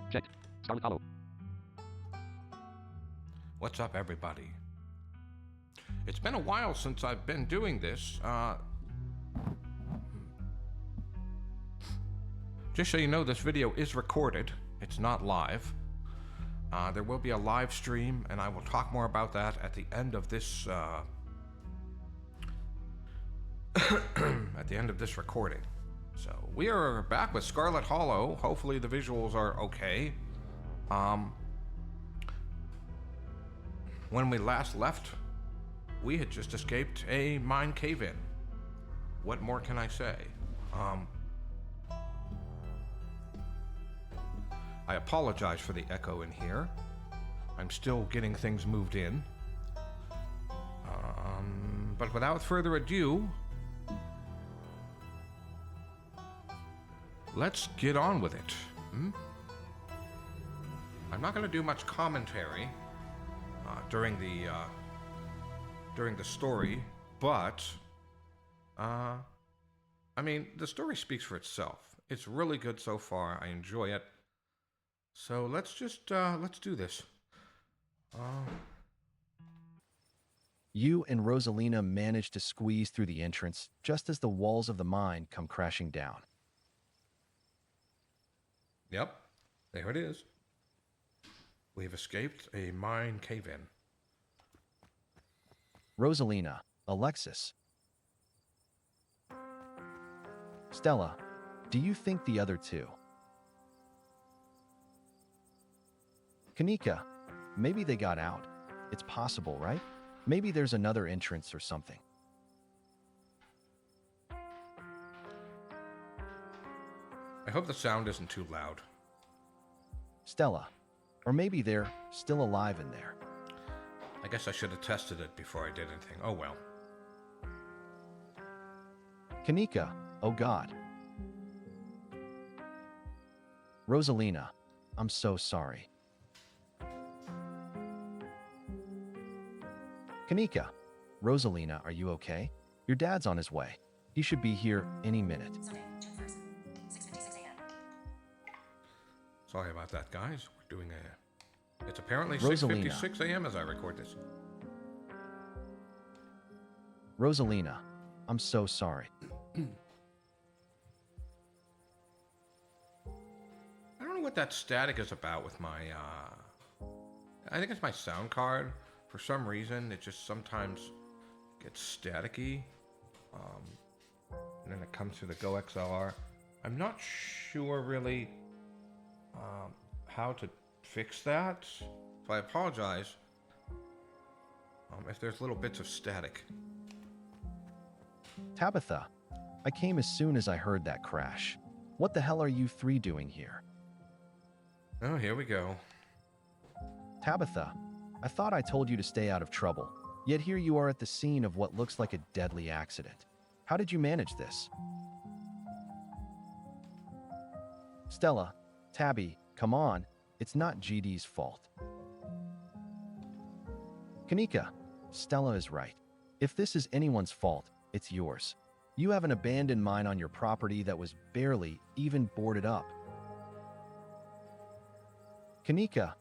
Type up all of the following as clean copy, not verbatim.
Checked. Scarlet Hollow. What's up, everybody? It's been a while since I've been doing this. Just so you know, this video is recorded. It's not live. There will be a live stream, and I will talk more about that at the end of this, at the end of this recording. So, we are back with Scarlet Hollow. Hopefully the visuals are okay. When we last left, we had just escaped a mine cave-in. What more can I say? I apologize for the echo in here. I'm still getting things moved in. But without further ado, let's get on with it. I'm not going to do much commentary during the story, but I mean, the story speaks for itself. It's really good so far. I enjoy it. So let's just let's do this. You and Rosalina manage to squeeze through the entrance just as the walls of the mine come crashing down. Yep, there it is. We've escaped a mine cave-in. Rosalina, Alexis. Stella, do you think the other two? Kanika, maybe they got out. It's possible, right? Maybe there's another entrance or something. I hope the sound isn't too loud. Stella, or maybe they're still alive in there. I guess I should have tested it before I did anything. Oh well. Kanika, oh God. Rosalina, I'm so sorry. Kanika, Rosalina, are you okay? Your dad's on his way. He should be here any minute. Sunday, June 1st, 6:56 a.m. Sorry about that, guys. We're doing a... It's apparently Rosalina. 6:56 a.m. as I record this. Rosalina, I'm so sorry. I don't know what that static is about with my, I think it's my sound card. For some reason, it just sometimes gets staticky. And then it comes through the Go XLR. I'm not sure really how to fix that. So I apologize if there's little bits of static. Tabitha, I came as soon as I heard that crash. What the hell are you three doing here? Oh, here we go. Tabitha, I thought I told you to stay out of trouble, yet here you are at the scene of what looks like a deadly accident. How did you manage this? Stella, Tabby, come on, it's not GD's fault. Kanika, Stella is right. If this is anyone's fault, it's yours. You have an abandoned mine on your property that was barely even boarded up. Kanika,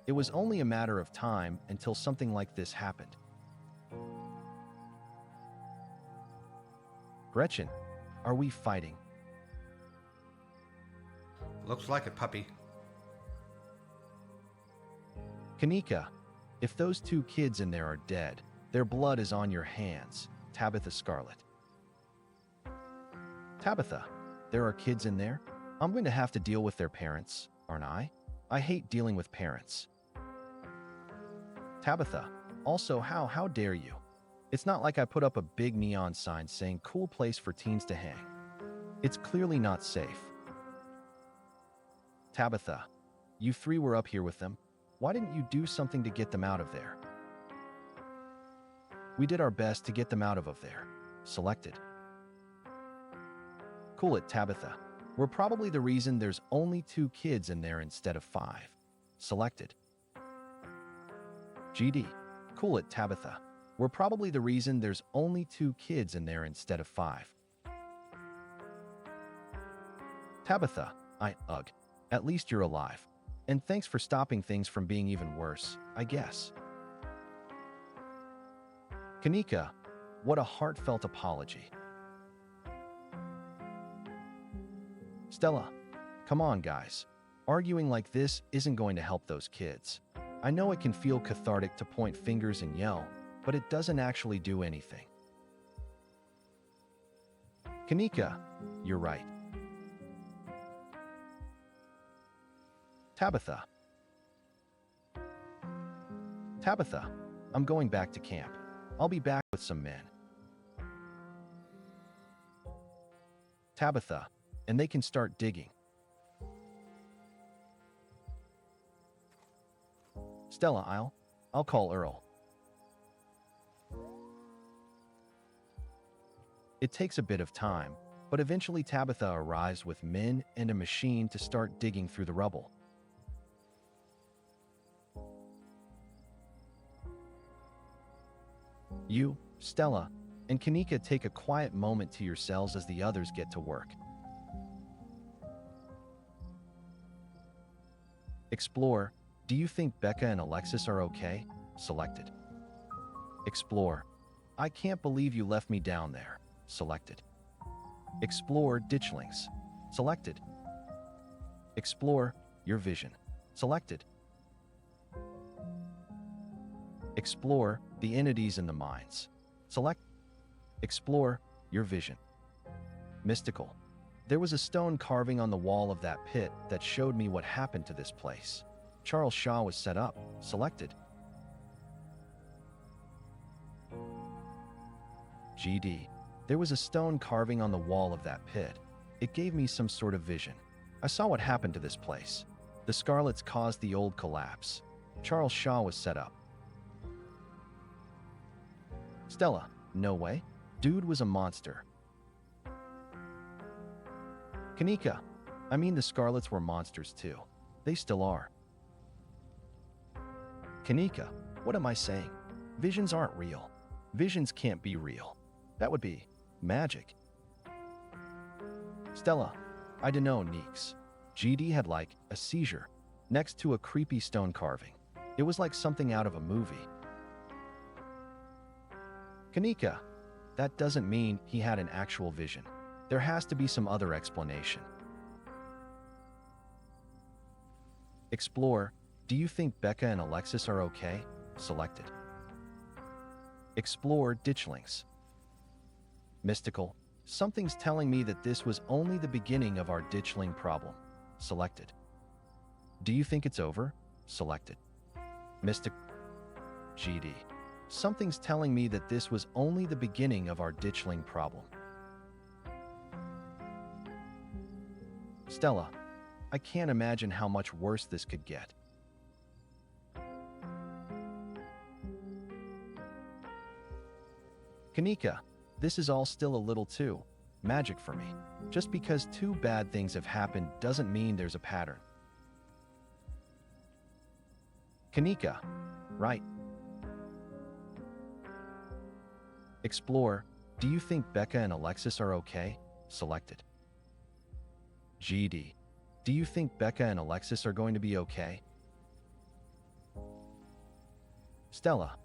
it was only a matter of time until something like this happened. Gretchen, are we fighting? Looks like it, puppy. Kanika, if those two kids in there are dead, their blood is on your hands. Tabitha Scarlet. Tabitha, there are kids in there? I'm going to have to deal with their parents, aren't I? I hate dealing with parents. Tabitha, also how dare you? It's not like I put up a big neon sign saying cool place for teens to hang. It's clearly not safe. Tabitha, you three were up here with them. Why didn't you do something to get them out of there? We did our best to get them out of there. Selected. Cool it, Tabitha. We're probably the reason there's only 2 kids in there instead of 5. Selected. GD. Cool it, Tabitha. We're probably the reason there's only 2 kids in there instead of 5. Tabitha, ugh. At least you're alive. And thanks for stopping things from being even worse, I guess. Kanika, what a heartfelt apology. Stella, come on, guys. Arguing like this isn't going to help those kids. I know it can feel cathartic to point fingers and yell, but it doesn't actually do anything. Kanika, you're right. Tabitha. Tabitha, I'm going back to camp. I'll be back with some men. Tabitha, and they can start digging. Stella, I'll call Earl. It takes a bit of time, but eventually Tabitha arrives with men and a machine to start digging through the rubble. You, Stella, and Kanika take a quiet moment to yourselves as the others get to work. Explore, do you think Becca and Alexis are okay? Selected. Explore, I can't believe you left me down there. Selected. Explore, ditchlings. Selected. Explore, your vision. Selected. Explore, the entities in the mines. Select. Explore, your vision. Mystical. There was a stone carving on the wall of that pit that showed me what happened to this place. Charles Shaw was set up. Selected. GD. There was a stone carving on the wall of that pit. It gave me some sort of vision. I saw what happened to this place. The Scarlets caused the old collapse. Charles Shaw was set up. Stella, no way. Dude was a monster. Kanika, I mean the Scarlets were monsters too. They still are. Kanika, what am I saying? Visions aren't real. Visions can't be real. That would be magic. Stella, I dunno, Neeks. GD had like a seizure next to a creepy stone carving. It was like something out of a movie. Kanika, that doesn't mean he had an actual vision. There has to be some other explanation. Explore, do you think Becca and Alexis are okay? Selected. Explore, ditchlings. Mystical, something's telling me that this was only the beginning of our ditchling problem. Selected. Do you think it's over? Selected. Mystic. GD. Something's telling me that this was only the beginning of our ditchling problem. Stella, I can't imagine how much worse this could get. Kanika, this is all still a little too magic for me. Just because two bad things have happened doesn't mean there's a pattern. Kanika, right. Explore, do you think Becca and Alexis are okay? Selected. GD, do you think Becca and Alexis are going to be okay? Stella,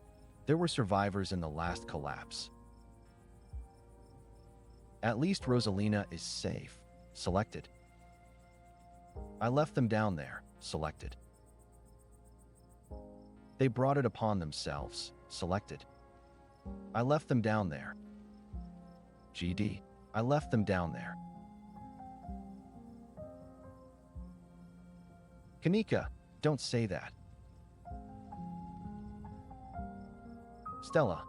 there were survivors in the last collapse. At least Rosalina is safe. Selected. I left them down there. Selected. They brought it upon themselves. Selected. I left them down there. GD. I left them down there. Kanika, don't say that. Stella,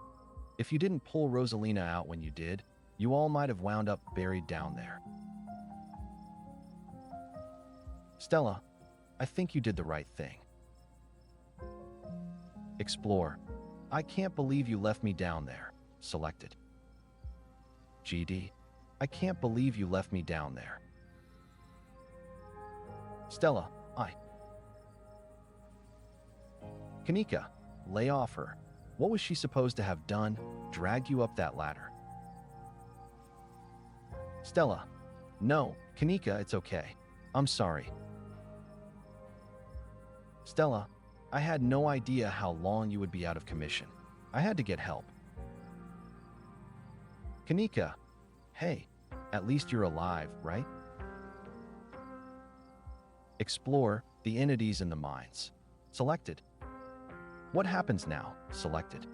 if you didn't pull Rosalina out when you did, you all might have wound up buried down there. Stella, I think you did the right thing. Explore, I can't believe you left me down there. Selected. GD, I can't believe you left me down there. Stella, Kanika, lay off her. What was she supposed to have done? Drag you up that ladder? Stella, no, Kanika, it's okay. I'm sorry. Stella, I had no idea how long you would be out of commission. I had to get help. Kanika, hey, at least you're alive, right? Explore the entities in the mines. Selected. What happens now? Selected.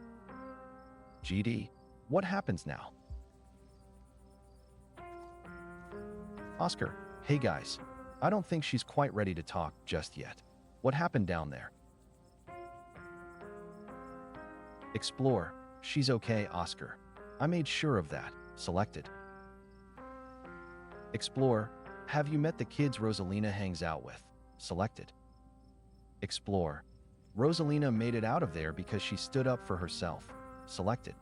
GD. What happens now? Oscar. Hey guys. I don't think she's quite ready to talk just yet. What happened down there? Explore. She's okay, Oscar. I made sure of that. Selected. Explore. Have you met the kids Rosalina hangs out with? Selected. Explore. Rosalina made it out of there because she stood up for herself. Selected.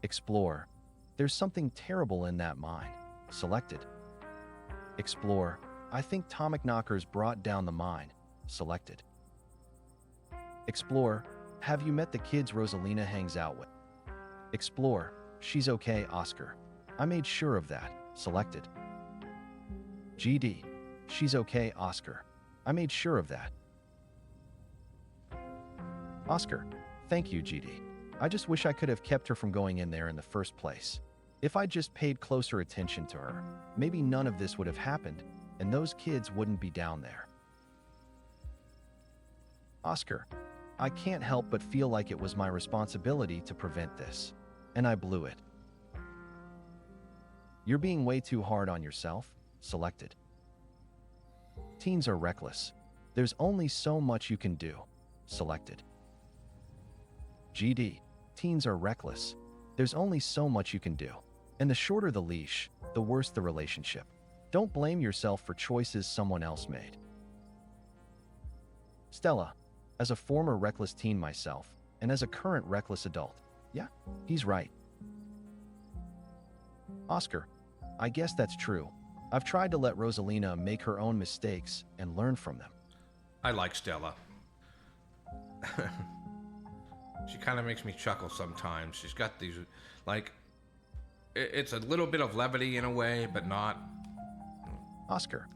Explore. There's something terrible in that mine. Selected. Explore. I think Tomic Knockers brought down the mine. Selected. Explore. Have you met the kids Rosalina hangs out with? Explore. She's okay, Oscar. I made sure of that. Selected. GD. She's okay, Oscar. I made sure of that. Oscar. Thank you, GD. I just wish I could have kept her from going in there in the first place. If I just paid closer attention to her, maybe none of this would have happened, and those kids wouldn't be down there. Oscar. I can't help but feel like it was my responsibility to prevent this, and I blew it. You're being way too hard on yourself. Selected. Teens are reckless. There's only so much you can do. Selected. GD. Teens are reckless. There's only so much you can do. And the shorter the leash, the worse the relationship. Don't blame yourself for choices someone else made. Stella. As a former reckless teen myself, and as a current reckless adult, yeah, he's right. Oscar. I guess that's true. I've tried to let Rosalina make her own mistakes and learn from them. I like Stella. She kind of makes me chuckle sometimes. She's got these, like, it's a little bit of levity in a way, but not. Oscar.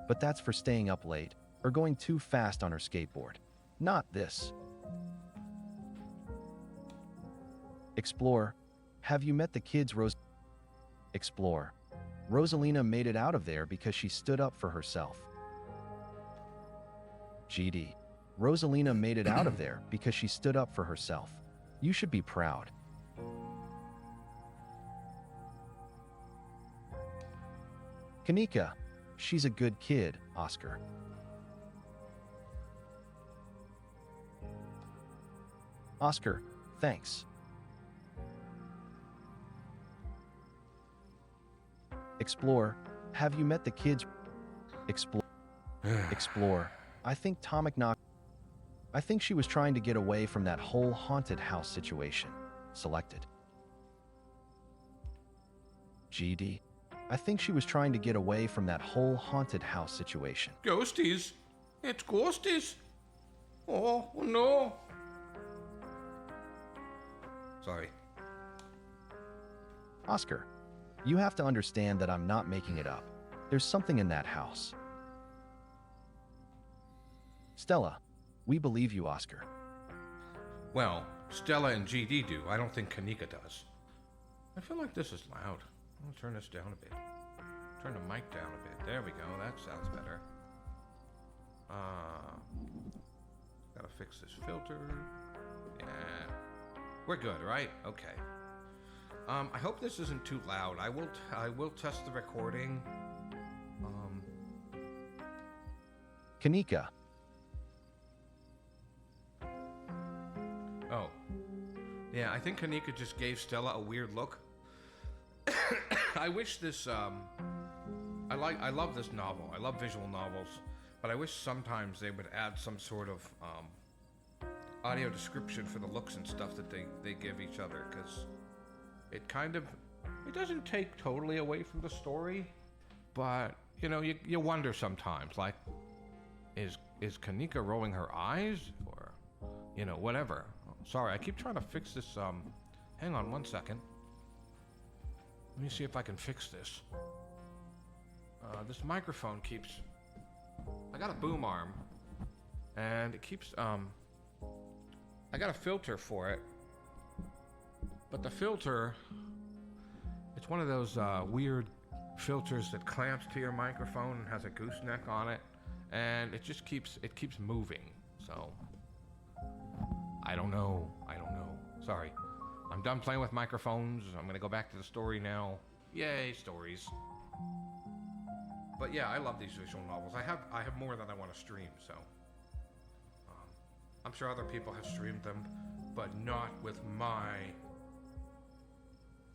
But that's for staying up late or going too fast on her skateboard. Not this. Explore. Have you met the kids Explore. Rosalina made it out of there because she stood up for herself. GD. Rosalina made it out of there because she stood up for herself. You should be proud. Kanika. She's a good kid, Oscar. Oscar, thanks. Explore. Have you met the kids? Explore. I think I think she was trying to get away from that whole haunted house situation. Selected. GD. I think she was trying to get away from that whole haunted house situation. Ghosties. It's ghosties. Oh no. Sorry. Oscar, you have to understand that I'm not making it up. There's something in that house. Stella, we believe you, Oscar. Well, Stella and GD do. I don't think Kanika does. I feel like this is loud. I'll turn this down a bit. Turn the mic down a bit. There we go. That sounds better. Gotta fix this filter. Yeah. We're good, right? Okay. I hope this isn't too loud. I will test the recording. Kanika. Oh. Yeah, I think Kanika just gave Stella a weird look. I wish this, I love this novel. I love visual novels, but I wish sometimes they would add some sort of, audio description for the looks and stuff that they give each other, because it doesn't take totally away from the story, but, you know, you wonder sometimes, like, is Kanika rolling her eyes, or, you know, whatever. Sorry, I keep trying to fix this, hang on one second. Let me see if I can fix this. This microphone keeps... I got a boom arm, and it keeps, I got a filter for it, but the filter, it's one of those weird filters that clamps to your microphone and has a gooseneck on it, and it just keeps moving. So I don't know. Sorry. I'm done playing with microphones. I'm gonna go back to the story now. Yay, stories. But yeah, I love these visual novels. I have more than I want to stream, so I'm sure other people have streamed them, but not with my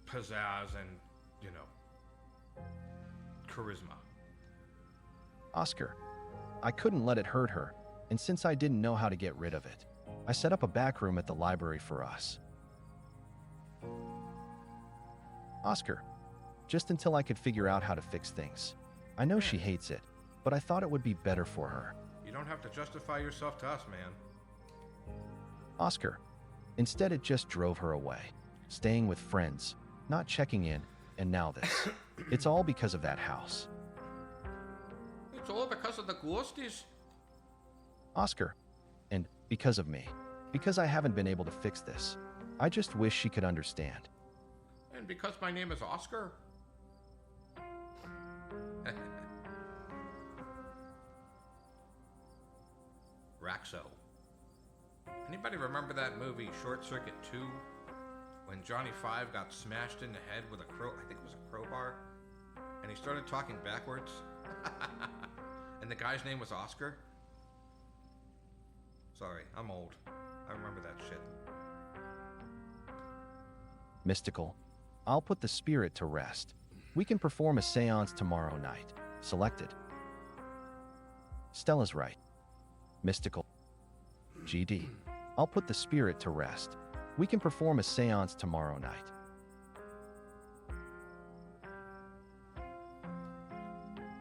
pizzazz and, you know, charisma. Oscar, I couldn't let it hurt her, and since I didn't know how to get rid of it, I set up a back room at the library for us. Oscar, just until I could figure out how to fix things. I know she hates it, but I thought it would be better for her. You don't have to justify yourself to us, man. Oscar, instead it just drove her away, staying with friends, not checking in, and now this. It's all because of that house. It's all because of the ghosties. Oscar, and because of me, because I haven't been able to fix this. I just wish she could understand. And because my name is Oscar. Raxo. Anybody remember that movie Short Circuit 2? When Johnny Five got smashed in the head with a I think it was a crowbar, and he started talking backwards. And the guy's name was Oscar? Sorry, I'm old. I remember that shit. Mystical, I'll put the spirit to rest. We can perform a seance tomorrow night. Selected. Stella's right. Mystical. GD. I'll put the spirit to rest. We can perform a seance tomorrow night.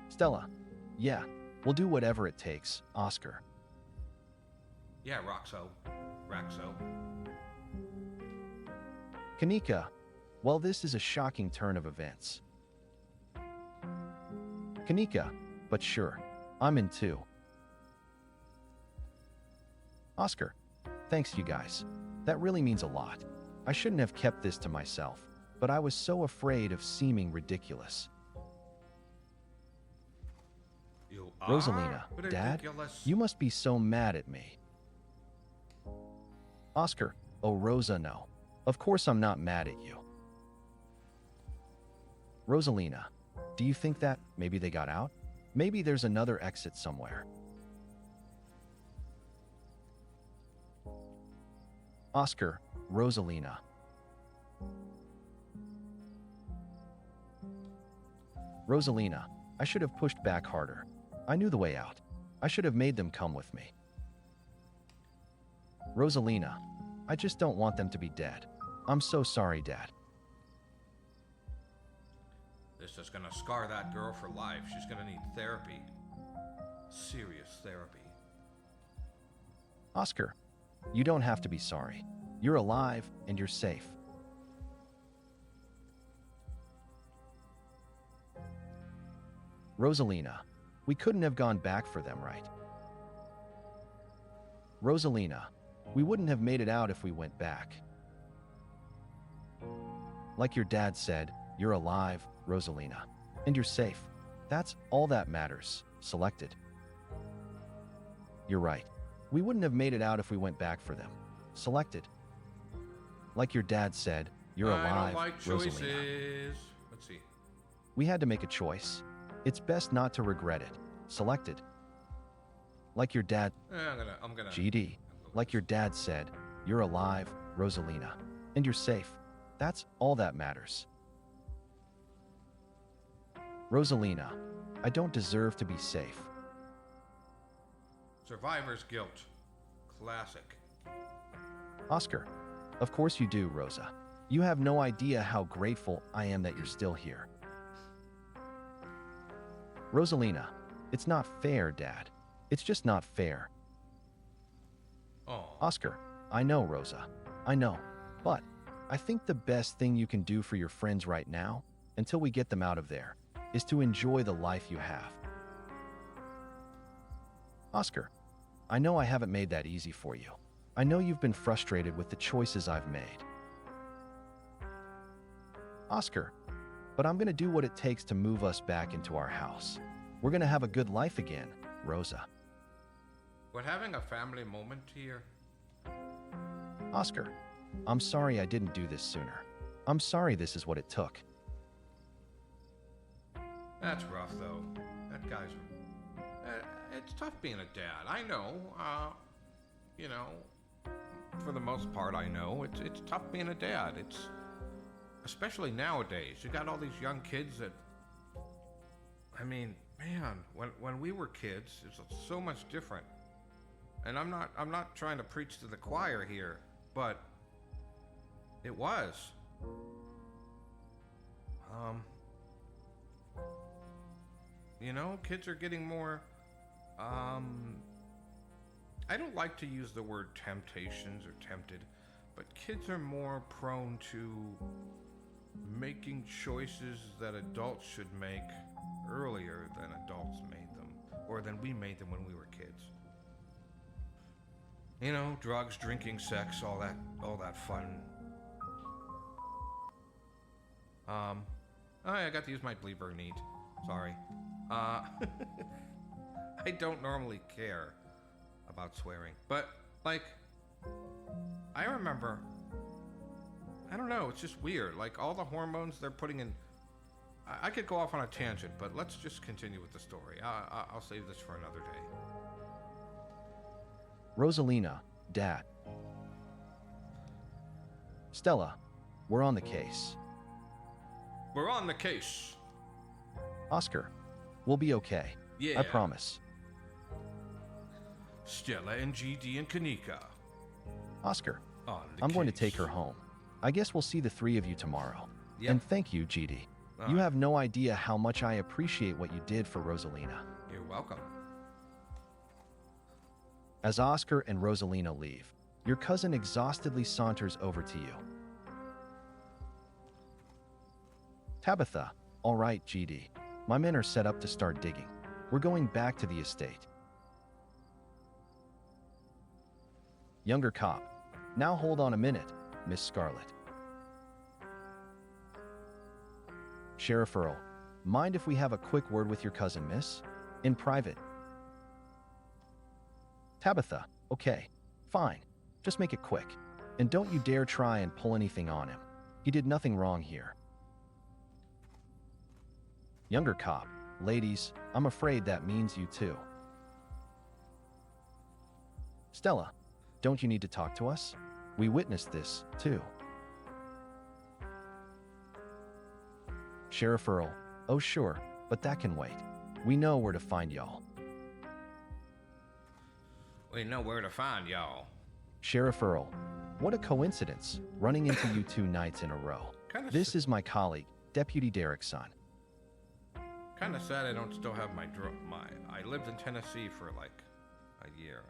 Stella. Yeah, we'll do whatever it takes, Oscar. Yeah, Raxo. Kanika. Well, this is a shocking turn of events. Kanika. But sure, I'm in too. Oscar. Thanks, you guys. That really means a lot. I shouldn't have kept this to myself, but I was so afraid of seeming ridiculous. You Rosalina, are Dad, ridiculous. you must be so mad at me. Oscar, oh Rosa, no. Of course I'm not mad at you. Rosalina, do you think that maybe they got out? Maybe there's another exit somewhere. Oscar, Rosalina. Rosalina, I should have pushed back harder. I knew the way out. I should have made them come with me. Rosalina, I just don't want them to be dead. I'm so sorry, Dad. This is gonna scar that girl for life. She's gonna need therapy. Serious therapy. Oscar, you don't have to be sorry. You're alive and you're safe. Rosalina, we couldn't have gone back for them, right? Rosalina, we wouldn't have made it out if we went back. Like your dad said, you're alive, Rosalina, and you're safe. That's all that matters. Selected. You're right. We wouldn't have made it out if we went back for them. Selected. Like your dad said, you're I alive, don't like Rosalina. choices. Let's see. We had to make a choice. It's best not to regret it. Selected. Like your dad, I'm gonna. GD. Like your dad said, you're alive, Rosalina, and you're safe. That's all that matters. Rosalina, I don't deserve to be safe. Survivor's guilt. Classic. Oscar, of course you do, Rosa. You have no idea how grateful I am that you're still here. Rosalina, it's not fair, Dad. It's just not fair. Oh. Oscar, I know, Rosa. I know. But I think the best thing you can do for your friends right now, until we get them out of there, is to enjoy the life you have. Oscar, I know I haven't made that easy for you. I know you've been frustrated with the choices I've made. Oscar, but I'm going to do what it takes to move us back into our house. We're going to have a good life again, Rosa. We're having a family moment here. Oscar, I'm sorry I didn't do this sooner. I'm sorry this is what it took. That's rough, though. That guy's... it's tough being a dad. I know. You know, for the most part, I know. It's tough being a dad. It's... Especially nowadays. You got all these young kids that... I mean, man, when we were kids, it's so much different. And I'm not trying to preach to the choir here, but it was. You know, kids are getting more, I don't like to use the word temptations or tempted, but kids are more prone to making choices that adults should make earlier than adults made them, or than we made them when we were kids. You know, drugs, drinking, sex, all that fun. I got to use my bleeper neat. Sorry. I don't normally care about swearing, but, like, I remember, I don't know, it's just weird. Like, all the hormones they're putting in, I could go off on a tangent, but let's just continue with the story. I'll save this for another day. Rosalina, Dad. Stella, we're on the case. We're on the case. Oscar, we'll be okay. Yeah. I promise. Stella and GD and Kanika. Oscar, On the I'm going to case. take her home. I guess we'll see the three of you tomorrow. Yep. And thank you, GD. You have no idea how much I appreciate what you did for Rosalina. You're welcome. As Oscar and Rosalina leave, your cousin exhaustedly saunters over to you. Tabitha, all right, GD. My men are set up to start digging. We're going back to the estate. Younger cop. Now hold on a minute, Miss Scarlet. Sheriff Earl, mind if we have a quick word with your cousin, miss? In private. Tabitha, okay, fine. Just make it quick. And don't you dare try and pull anything on him. He did nothing wrong here. Younger cop, ladies, I'm afraid that means you too. Stella, don't you need to talk to us? We witnessed this, too. Sheriff Earl, oh sure, but that can wait. We know where to find y'all. We know where to find y'all. Sheriff Earl, what a coincidence, running into you 2 nights in a row. This is my colleague, Deputy Derek's son. Kind of sad I don't still have my I lived in Tennessee for like a year.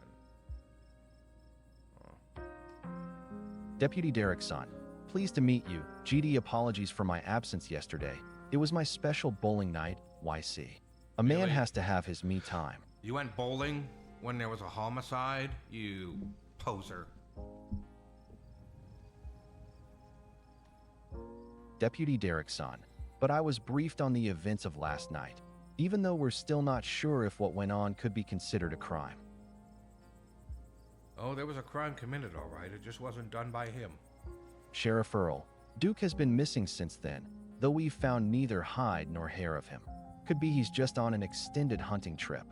Deputy Derek's son, pleased to meet you. GD apologies for my absence yesterday. It was my special bowling night, YC. A man Really? has to have his me time. You went bowling when there was a homicide? You poser. Deputy Derek's son, but I was briefed on the events of last night, even though we're still not sure if what went on could be considered a crime. Oh, there was a crime committed, all right. It just wasn't done by him. Sheriff Earl, Duke has been missing since then, though we've found neither hide nor hair of him. Could be he's just on an extended hunting trip.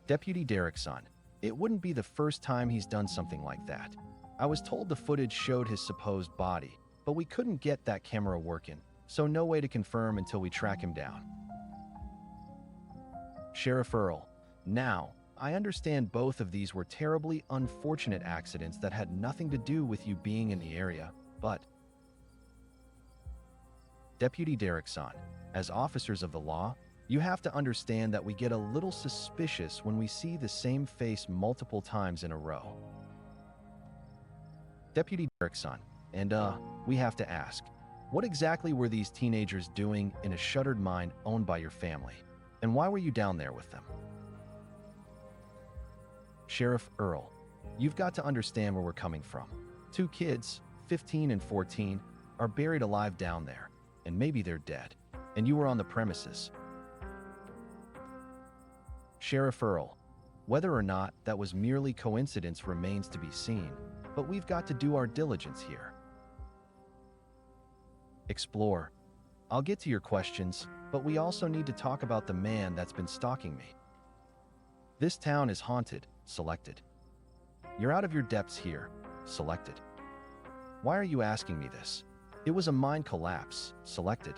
Deputy Derek's son, it wouldn't be the first time he's done something like that. I was told the footage showed his supposed body, but we couldn't get that camera working, so no way to confirm until we track him down. Sheriff Earl, now, I understand both of these were terribly unfortunate accidents that had nothing to do with you being in the area, but... Deputy Derek's son, as officers of the law, you have to understand that we get a little suspicious when we see the same face multiple times in a row. Deputy Derek's son, and we have to ask, what exactly were these teenagers doing in a shuttered mine owned by your family? And why were you down there with them? Sheriff Earl, you've got to understand where we're coming from. 2 kids, 15 and 14, are buried alive down there, and maybe they're dead, and you were on the premises. Sheriff Earl, whether or not that was merely coincidence remains to be seen, but we've got to do our diligence here. Explore. I'll get to your questions, but we also need to talk about the man that's been stalking me. This town is haunted. Selected. You're out of your depths here. Selected. Why are you asking me this? It was a mine collapse. Selected.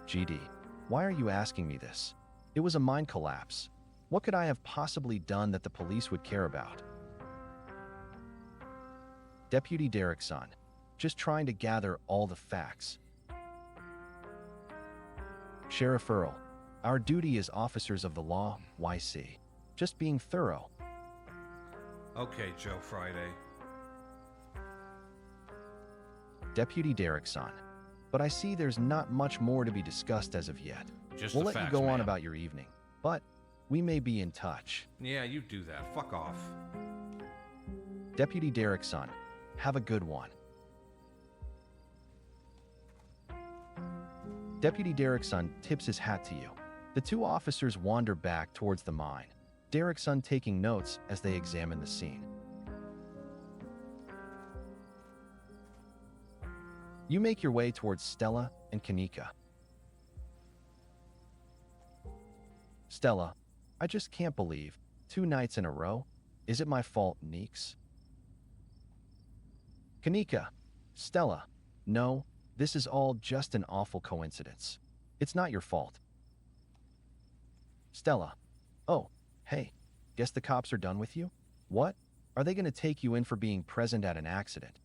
GD. Why are you asking me this? It was a mine collapse. What could I have possibly done that the police would care about? Deputy Derrickson. Just trying to gather all the facts. Sheriff Earl. Our duty as officers of the law, YC. Just being thorough. Okay, Joe Friday. Deputy Derrickson. But I see there's not much more to be discussed as of yet. Just We'll the let facts, you go on ma'am. about your evening, but we may be in touch. Yeah, you do that. Fuck off. Deputy Derrickson, have a good one. Deputy Derrickson tips his hat to you. The 2 officers wander back towards the mine, Derrickson taking notes as they examine the scene. You make your way towards Stella and Kanika. Stella, I just can't believe 2 nights in a row. Is it my fault, Neeks? Kanika, Stella, no, this is all just an awful coincidence. It's not your fault. Stella, oh, hey, guess the cops are done with you? What? Are they going to take you in for being present at an accident?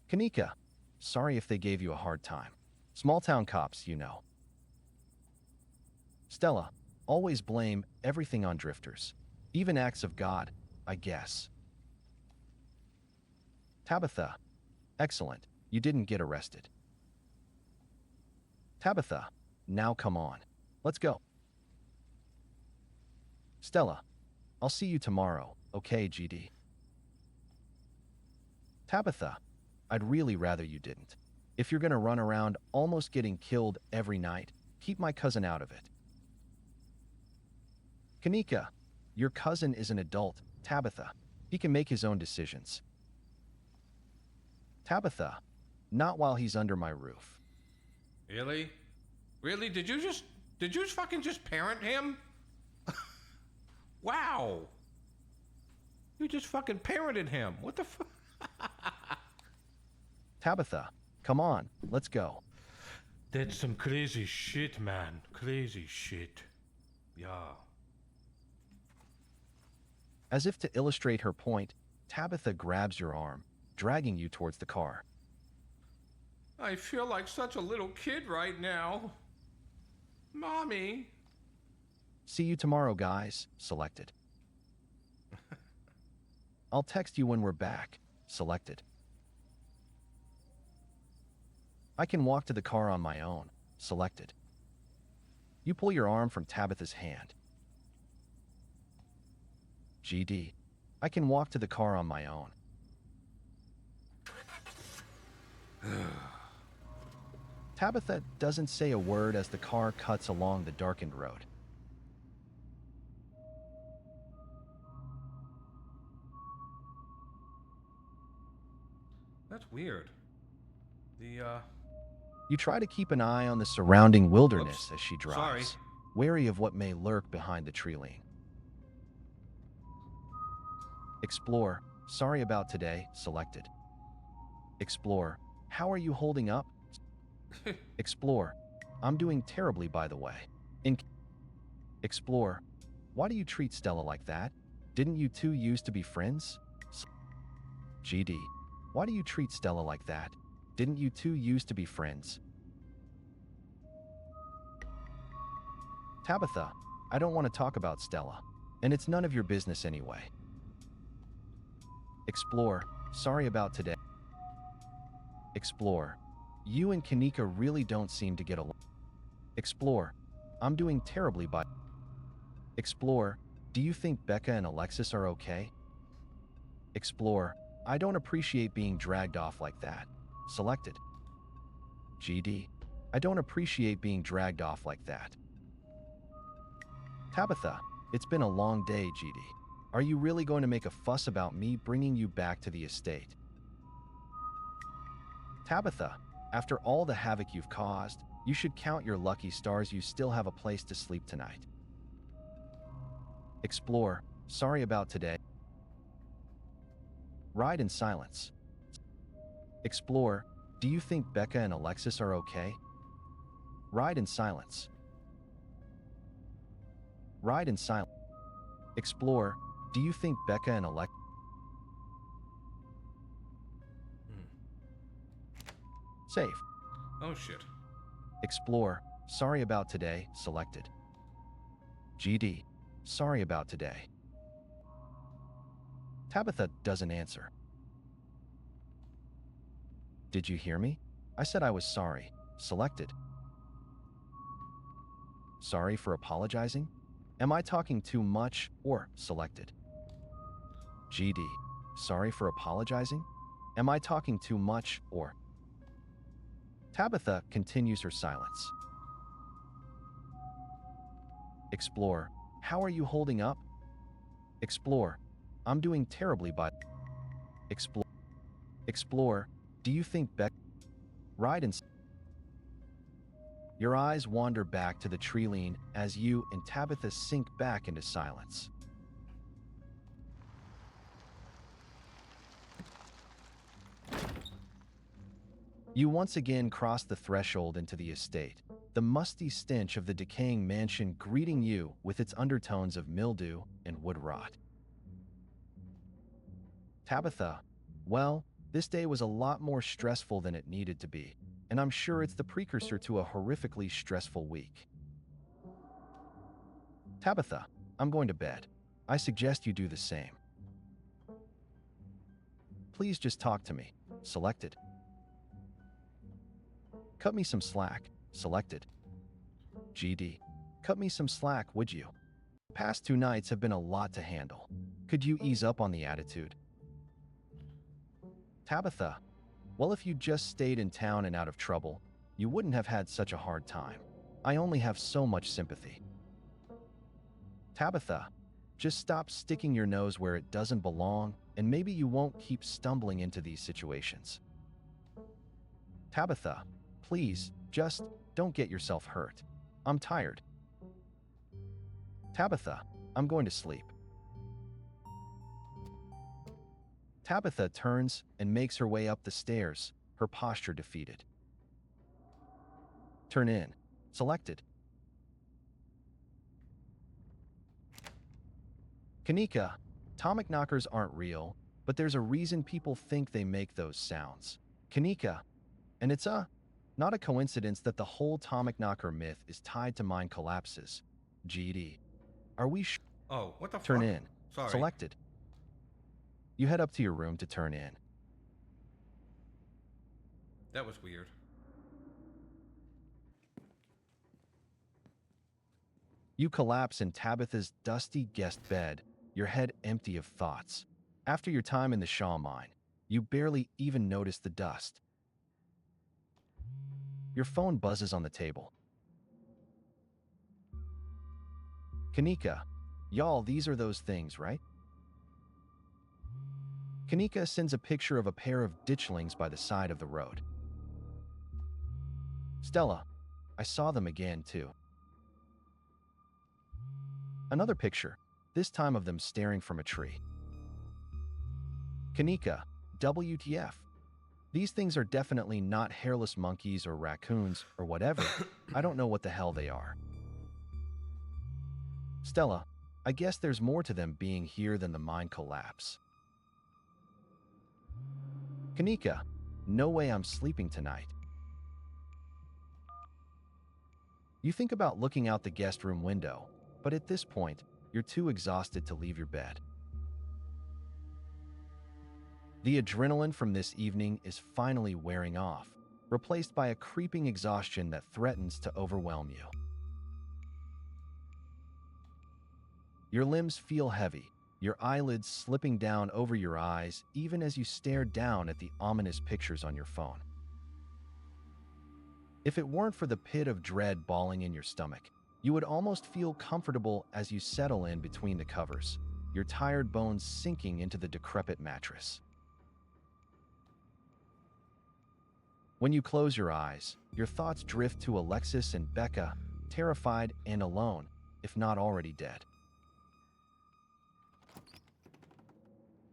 Kanika, sorry if they gave you a hard time. Small town cops, you know. Stella, always blame everything on drifters. Even acts of God, I guess. Tabitha, excellent. You didn't get arrested. Tabitha, now come on. Let's go. Stella, I'll see you tomorrow, okay, GD? Tabitha, I'd really rather you didn't. If you're gonna run around almost getting killed every night, keep my cousin out of it. Kanika, your cousin is an adult, Tabitha. He can make his own decisions. Tabitha, not while he's under my roof. Really? Really? Did you fucking just parent him? Wow. You just fucking parented him. What the fuck? Tabitha, come on, let's go. That's some crazy shit, man. Crazy shit. Yeah. As if to illustrate her point, Tabitha grabs your arm, dragging you towards the car. I feel like such a little kid right now. Mommy. See you tomorrow, guys. Selected. I'll text you when we're back. Selected. I can walk to the car on my own. Selected. You pull your arm from Tabitha's hand. GD. I can walk to the car on my own. Tabitha doesn't say a word as the car cuts along the darkened road. That's weird. You try to keep an eye on the surrounding wilderness Whoops. as she drives, Sorry. wary of what may lurk behind the tree line. Explore. Sorry about today. Selected. Explore. How are you holding up? Explore. I'm doing terribly, by the way. Explore. Why do you treat Stella like that? Didn't you 2 used to be friends? GD. Why do you treat Stella like that? Didn't you 2 used to be friends? Tabitha, I don't want to talk about Stella, and it's none of your business anyway. Explore. Sorry about today. Explore. You and Kanika really don't seem to get along. Explore. I'm doing terribly by... Explore, do you think Becca and Alexis are okay? Explore, I don't appreciate being dragged off like that. Selected. GD, I don't appreciate being dragged off like that. Tabitha, it's been a long day, GD. Are you really going to make a fuss about me bringing you back to the estate? Tabitha, after all the havoc you've caused, you should count your lucky stars you still have a place to sleep tonight. Explore, sorry about today. Ride in silence. Explore, do you think Becca and Alexis are okay? Ride in silence. Ride in silence. Explore, do you think Becca and Alexis... Save. Oh shit. Explore, sorry about today, selected. GD, sorry about today. Tabitha doesn't answer. Did you hear me? I said I was sorry, selected. Sorry for apologizing? Am I talking too much or selected? GD, sorry for apologizing? Am I talking too much or... Tabitha continues her silence. Explore, how are you holding up? Explore, I'm doing terribly by... Explore, do you think Beck... Ride and... Your eyes wander back to the tree lean as you and Tabitha sink back into silence. You once again cross the threshold into the estate, the musty stench of the decaying mansion greeting you with its undertones of mildew and wood rot. Tabitha, well, this day was a lot more stressful than it needed to be, and I'm sure it's the precursor to a horrifically stressful week. Tabitha, I'm going to bed. I suggest you do the same. Please just talk to me. Selected. Cut me some slack. Selected. GD. Cut me some slack, would you? Past 2 nights have been a lot to handle. Could you ease up on the attitude? Tabitha. Well, if you just stayed in town and out of trouble, you wouldn't have had such a hard time. I only have so much sympathy. Tabitha. Just stop sticking your nose where it doesn't belong, and maybe you won't keep stumbling into these situations. Tabitha. Please, just don't get yourself hurt. I'm tired. Tabitha, I'm going to sleep. Tabitha turns and makes her way up the stairs, her posture defeated. Turn in. Selected. Kanika, atomic knockers aren't real, but there's a reason people think they make those sounds. Kanika, and it's not a coincidence that the whole atomic knocker myth is tied to mine collapses. GD. Are we Oh, what the Turn fuck? in. Sorry. Selected. You head up to your room to turn in. That was weird. You collapse in Tabitha's dusty guest bed, your head empty of thoughts. After your time in the Shaw mine, you barely even notice the dust. Your phone buzzes on the table. Kanika, y'all, these are those things, right? Kanika sends a picture of a pair of ditchlings by the side of the road. Stella, I saw them again, too. Another picture, this time of them staring from a tree. Kanika, WTF. These things are definitely not hairless monkeys or raccoons or whatever. I don't know what the hell they are. Stella, I guess there's more to them being here than the mine collapse. Kanika, no way I'm sleeping tonight. You think about looking out the guest room window, but at this point, you're too exhausted to leave your bed. The adrenaline from this evening is finally wearing off, replaced by a creeping exhaustion that threatens to overwhelm you. Your limbs feel heavy, your eyelids slipping down over your eyes even as you stare down at the ominous pictures on your phone. If it weren't for the pit of dread balling in your stomach, you would almost feel comfortable as you settle in between the covers, your tired bones sinking into the decrepit mattress. When you close your eyes, your thoughts drift to Alexis and Becca, terrified and alone, if not already dead.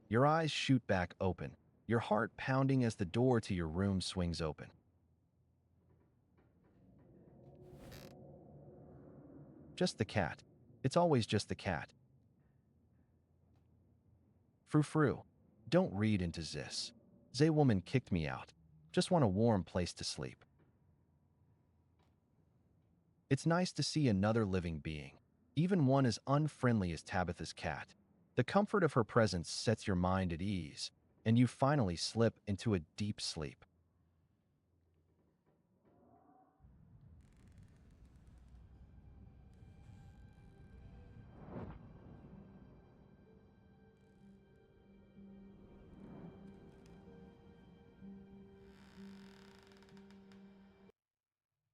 Your eyes shoot back open, your heart pounding as the door to your room swings open. Just the cat. It's always just the cat. Frou-frou. Don't read into this. Zay woman kicked me out. Just want a warm place to sleep. It's nice to see another living being, even one as unfriendly as Tabitha's cat. The comfort of her presence sets your mind at ease, and you finally slip into a deep sleep.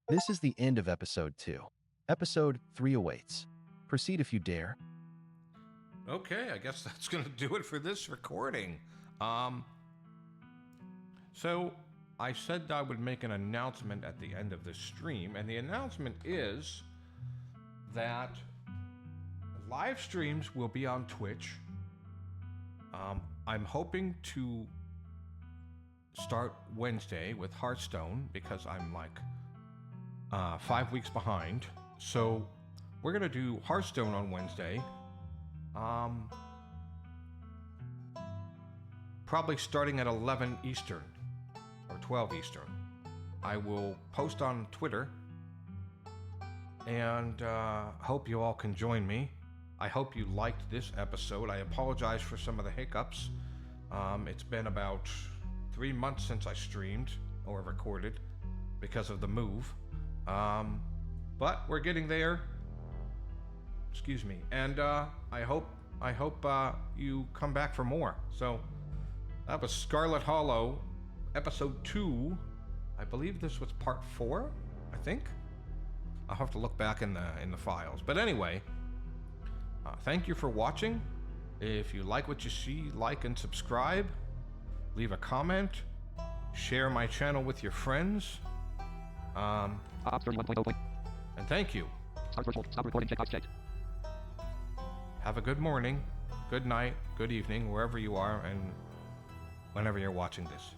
This is the end of episode 2. Episode 3 awaits. Proceed if you dare. Okay, I guess that's going to do it for this recording. So I said I would make an announcement at the end of this stream, and the announcement is that live streams will be on Twitch. I'm hoping to start Wednesday with Hearthstone because I'm like 5 weeks behind. So we're gonna do Hearthstone on Wednesday. Probably starting at 11 Eastern or 12 Eastern. I will post on Twitter and hope you all can join me. I hope you liked this episode. I apologize for some of the hiccups. It's been about 3 months since I streamed or recorded because of the move. But we're getting there. Excuse me. And I hope you come back for more. So that was Scarlet Hollow, episode 2. I believe this was part 4, I think. I'll have to look back in the files. But anyway, thank you for watching. If you like what you see, like and subscribe. Leave a comment. Share my channel with your friends. Ops 31.0. And thank you. Stop recording. Checkbox checked. Have a good morning, good night, good evening, wherever you are and whenever you're watching this.